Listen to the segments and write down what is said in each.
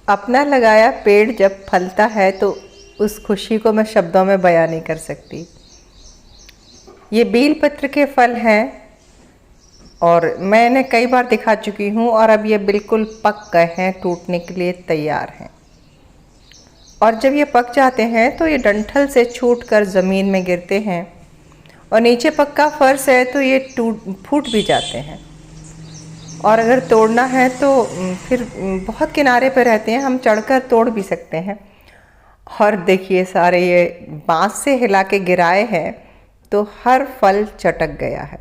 अपना लगाया पेड़ जब फलता है तो उस खुशी को मैं शब्दों में बयां नहीं कर सकती। ये बेल पत्र के फल हैं और मैंने कई बार दिखा चुकी हूँ और अब ये बिल्कुल पक गए हैं, टूटने के लिए तैयार हैं। और जब ये पक जाते हैं तो ये डंठल से छूटकर ज़मीन में गिरते हैं और नीचे पक्का फर्श है तो ये फूट भी जाते हैं। और अगर तोड़ना है तो फिर बहुत किनारे पर रहते हैं, हम चढ़कर तोड़ भी सकते हैं। और देखिए सारे ये बांस से हिला के गिराए हैं तो हर फल चटक गया है।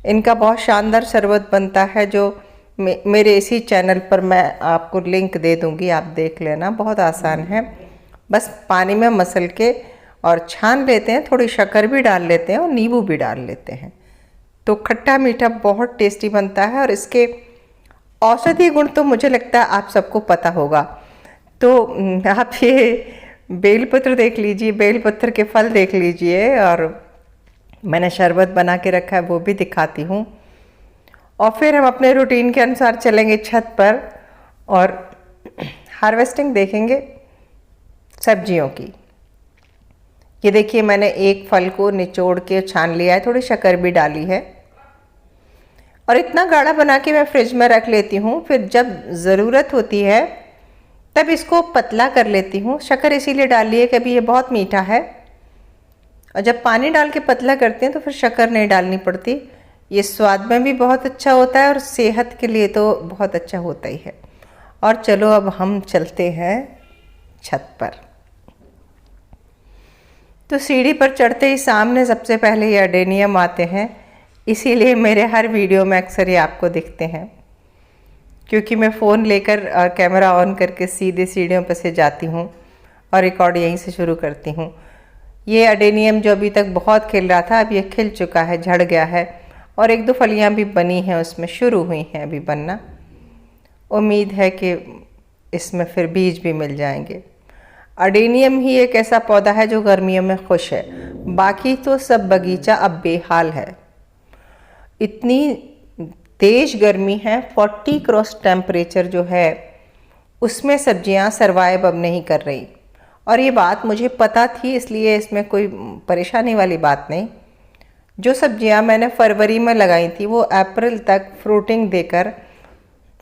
इनका बहुत शानदार शरबत बनता है जो मेरे इसी चैनल पर मैं आपको लिंक दे दूंगी, आप देख लेना। बहुत आसान है, बस पानी में मसल के और छान लेते हैं, थोड़ी शक्कर भी डाल लेते हैं और नींबू भी डाल लेते हैं तो खट्टा मीठा बहुत टेस्टी बनता है। और इसके औषधीय गुण तो मुझे लगता है आप सबको पता होगा। तो आप ये बेलपत्र देख लीजिए, बेलपत्र के फल देख लीजिए, और मैंने शरबत बना के रखा है वो भी दिखाती हूँ। और फिर हम अपने रूटीन के अनुसार चलेंगे छत पर और हार्वेस्टिंग देखेंगे सब्जियों की। ये देखिए मैंने एक फल को निचोड़ के छान लिया है, थोड़ी शक्कर भी डाली है और इतना गाढ़ा बना के मैं फ्रिज में रख लेती हूँ। फिर जब ज़रूरत होती है तब इसको पतला कर लेती हूँ। शक्कर इसीलिए डाली है कि अभी ये बहुत मीठा है और जब पानी डाल के पतला करते हैं तो फिर शक्कर नहीं डालनी पड़ती। ये स्वाद में भी बहुत अच्छा होता है और सेहत के लिए तो बहुत अच्छा होता ही है। और चलो अब हम चलते हैं छत पर। तो सीढ़ी पर चढ़ते ही सामने सबसे पहले ये अडेनियम आते हैं, इसीलिए मेरे हर वीडियो में अक्सर ये आपको दिखते हैं, क्योंकि मैं फ़ोन लेकर कैमरा ऑन करके सीधे सीढ़ियों पर से जाती हूँ और रिकॉर्ड यहीं से शुरू करती हूँ। ये अडेनियम जो अभी तक बहुत खिल रहा था, अब ये खिल चुका है, झड़ गया है और एक दो फलियाँ भी बनी हैं, उसमें शुरू हुई हैं अभी बनना। उम्मीद है कि इसमें फिर बीज भी मिल जाएंगे। अडेनियम ही एक ऐसा पौधा है जो गर्मियों में खुश है, बाकी तो सब बगीचा अब बेहाल है। इतनी तेज गर्मी है, 40 क्रॉस टेम्परेचर जो है उसमें सब्जियां सरवाइव अब नहीं कर रही। और ये बात मुझे पता थी, इसलिए इसमें कोई परेशानी वाली बात नहीं। जो सब्जियां मैंने फरवरी में लगाई थी वो अप्रैल तक फ्रूटिंग देकर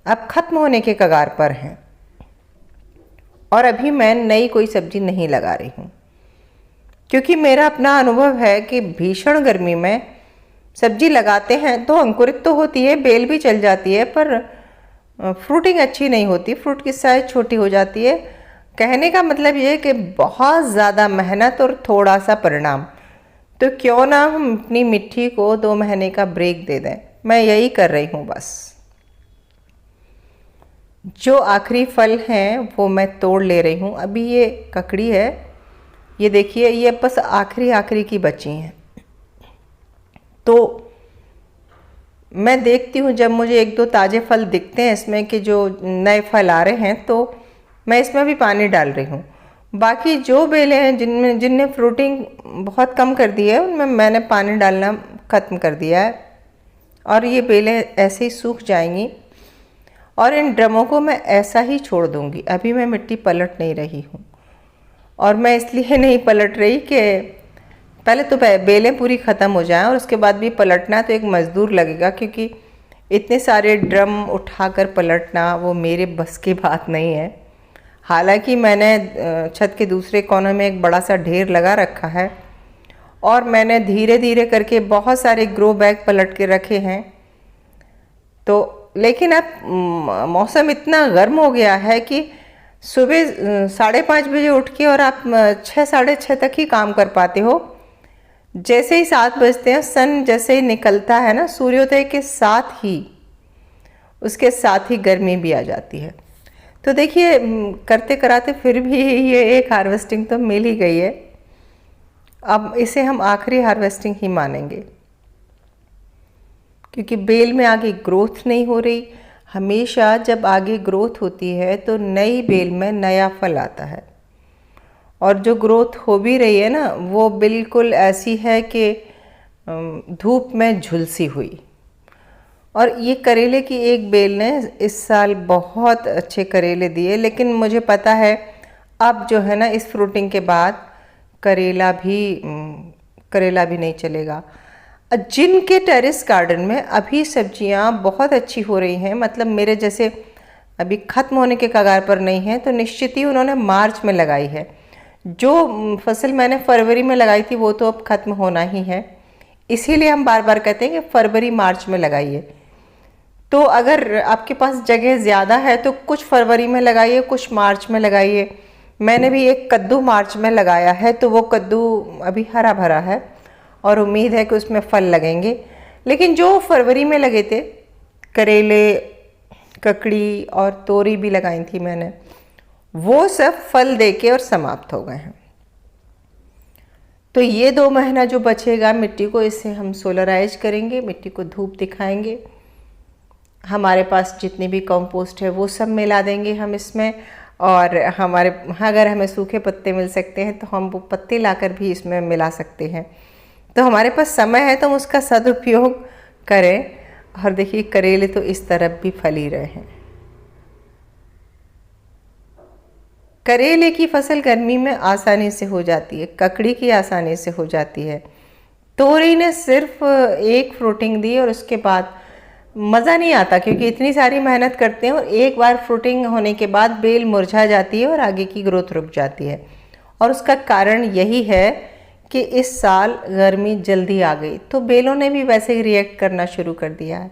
अब ख़त्म होने के कगार पर हैं और अभी मैं नई कोई सब्जी नहीं लगा रही हूँ, क्योंकि मेरा अपना अनुभव है कि भीषण गर्मी में सब्जी लगाते हैं तो अंकुरित तो होती है, बेल भी चल जाती है, पर फ्रूटिंग अच्छी नहीं होती, फ्रूट की साइज छोटी हो जाती है। कहने का मतलब ये है कि बहुत ज़्यादा मेहनत और थोड़ा सा परिणाम। तो क्यों ना हम अपनी मिट्टी को 2 महीने का ब्रेक दे दें। मैं यही कर रही हूँ बस। जो आखिरी फल हैं वो मैं तोड़ ले रही हूँ। अभी ये ककड़ी है, ये देखिए, ये बस आखिरी की बची हैं। तो मैं देखती हूँ जब मुझे एक दो ताज़े फल दिखते हैं इसमें कि जो नए फल आ रहे हैं, तो मैं इसमें भी पानी डाल रही हूँ। बाकी जो बेलें हैं जिनने फ्रूटिंग बहुत कम कर दी है उनमें मैंने पानी डालना ख़त्म कर दिया है और ये बेलें ऐसे ही सूख जाएंगी और इन ड्रमों को मैं ऐसा ही छोड़ दूँगी। अभी मैं मिट्टी पलट नहीं रही हूँ और मैं इसलिए नहीं पलट रही कि पहले तो बेलें पूरी ख़त्म हो जाएं और उसके बाद भी पलटना है तो एक मज़दूर लगेगा, क्योंकि इतने सारे ड्रम उठाकर पलटना वो मेरे बस की बात नहीं है। हालांकि मैंने छत के दूसरे कोने में एक बड़ा सा ढेर लगा रखा है और मैंने धीरे धीरे करके बहुत सारे ग्रो बैग पलट के रखे हैं। तो लेकिन अब मौसम इतना गर्म हो गया है कि सुबह 5:30 बजे उठ के और आप 6 साढ़े 6 तक ही काम कर पाते हो। जैसे ही 7 बजते हैं, सन जैसे ही निकलता है ना, सूर्योदय के साथ ही उसके साथ ही गर्मी भी आ जाती है। तो देखिए करते कराते फिर भी ये एक हार्वेस्टिंग तो मिल ही गई है। अब इसे हम आखिरी हार्वेस्टिंग ही मानेंगे, क्योंकि बेल में आगे ग्रोथ नहीं हो रही। हमेशा जब आगे ग्रोथ होती है तो नई बेल में नया फल आता है, और जो ग्रोथ हो भी रही है ना वो बिल्कुल ऐसी है कि धूप में झुलसी हुई। और ये करेले की एक बेल ने इस साल बहुत अच्छे करेले दिए, लेकिन मुझे पता है अब जो है ना इस फ्रूटिंग के बाद करेला भी नहीं चलेगा। जिनके टेरेस गार्डन में अभी सब्जियां बहुत अच्छी हो रही हैं, मतलब मेरे जैसे अभी ख़त्म होने के कगार पर नहीं है, तो निश्चित ही उन्होंने मार्च में लगाई है। जो फसल मैंने फरवरी में लगाई थी वो तो अब ख़त्म होना ही है, इसीलिए हम बार बार कहते हैं कि फरवरी मार्च में लगाइए। तो अगर आपके पास जगह ज़्यादा है तो कुछ फरवरी में लगाइए, कुछ मार्च में लगाइए। मैंने भी एक कद्दू मार्च में लगाया है, तो वो कद्दू अभी हरा भरा है और उम्मीद है कि उसमें फल लगेंगे। लेकिन जो फरवरी में लगे थे, करेले, ककड़ी और तोरी भी लगाई थी मैंने, वो सब फल देके और समाप्त हो गए हैं। तो ये 2 महीना जो बचेगा मिट्टी को, इसे हम सोलराइज करेंगे, मिट्टी को धूप दिखाएंगे। हमारे पास जितनी भी कंपोस्ट है वो सब मिला देंगे हम इसमें, और अगर हमें सूखे पत्ते मिल सकते हैं तो हम वो पत्ते लाकर भी इसमें मिला सकते हैं। तो हमारे पास समय है तो हम उसका सदुपयोग करें। और देखिए करेले तो इस तरफ भी फल ही रहे हैं। करेले की फसल गर्मी में आसानी से हो जाती है, ककड़ी की आसानी से हो जाती है। तोरी ने सिर्फ एक फ्रूटिंग दी और उसके बाद मज़ा नहीं आता, क्योंकि इतनी सारी मेहनत करते हैं और एक बार फ्रूटिंग होने के बाद बेल मुरझा जाती है और आगे की ग्रोथ रुक जाती है। और उसका कारण यही है कि इस साल गर्मी जल्दी आ गई, तो बेलों ने भी वैसे ही रिएक्ट करना शुरू कर दिया है।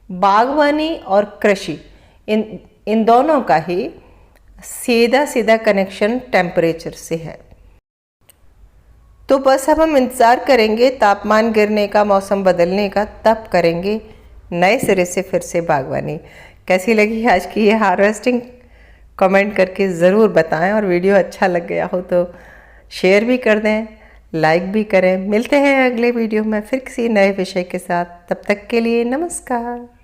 बागवानी और कृषि इन दोनों का ही सीधा सीधा कनेक्शन टेम्परेचर से है। तो बस अब हम इंतज़ार करेंगे तापमान गिरने का, मौसम बदलने का, तब करेंगे नए सिरे से फिर से बागवानी। कैसी लगी आज की ये हार्वेस्टिंग, कमेंट करके ज़रूर बताएं, और वीडियो अच्छा लग गया हो तो शेयर भी कर दें, लाइक भी करें। मिलते हैं अगले वीडियो में फिर किसी नए विषय के साथ, तब तक के लिए नमस्कार।